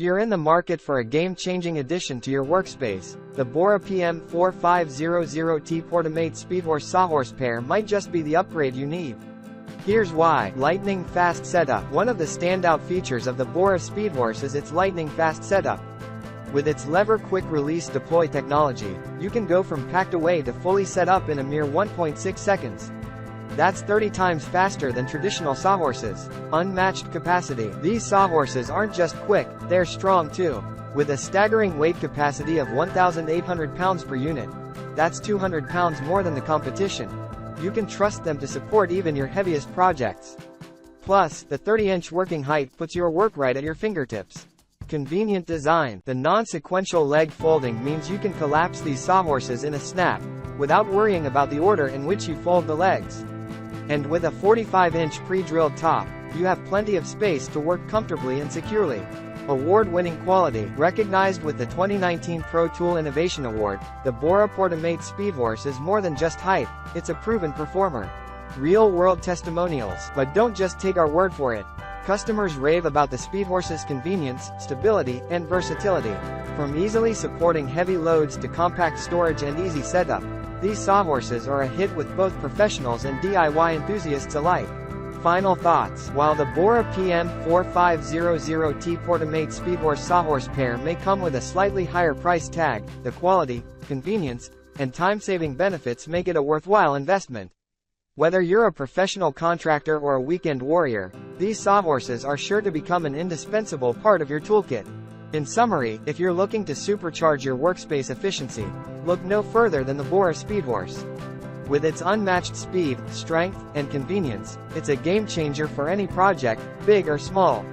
If you're in the market for a game-changing addition to your workspace, the Bora PM4500T Portamate Speedhorse Sawhorse pair might just be the upgrade you need. Here's why. Lightning-fast setup. One of the standout features of the Bora Speedhorse is its lightning-fast setup. With its lever quick-release deploy technology, you can go from packed away to fully set up in a mere 1.6 seconds. That's 30 times faster than traditional sawhorses. Unmatched capacity. These sawhorses aren't just quick, they're strong too. With a staggering weight capacity of 1,800 pounds per unit. That's 200 pounds more than the competition. You can trust them to support even your heaviest projects. Plus, the 30-inch working height puts your work right at your fingertips. Convenient design. The non-sequential leg folding means you can collapse these sawhorses in a snap, without worrying about the order in which you fold the legs. And with a 45-inch pre-drilled top, you have plenty of space to work comfortably and securely. Award-winning quality. Recognized with the 2019 Pro Tool Innovation Award, the Bora Portamate Speedhorse is more than just height, it's a proven performer. Real-world testimonials. But don't just take our word for it. Customers rave about the Speedhorse's convenience, stability, and versatility. From easily supporting heavy loads to compact storage and easy setup, these sawhorses are a hit with both professionals and DIY enthusiasts alike. Final thoughts. While the Bora PM4500T Portamate Speedhorse Sawhorse pair may come with a slightly higher price tag, the quality, convenience, and time-saving benefits make it a worthwhile investment. Whether you're a professional contractor or a weekend warrior, these sawhorses are sure to become an indispensable part of your toolkit. In summary, if you're looking to supercharge your workspace efficiency, look no further than the Bora Speedhorse. With its unmatched speed, strength, and convenience, it's a game-changer for any project, big or small.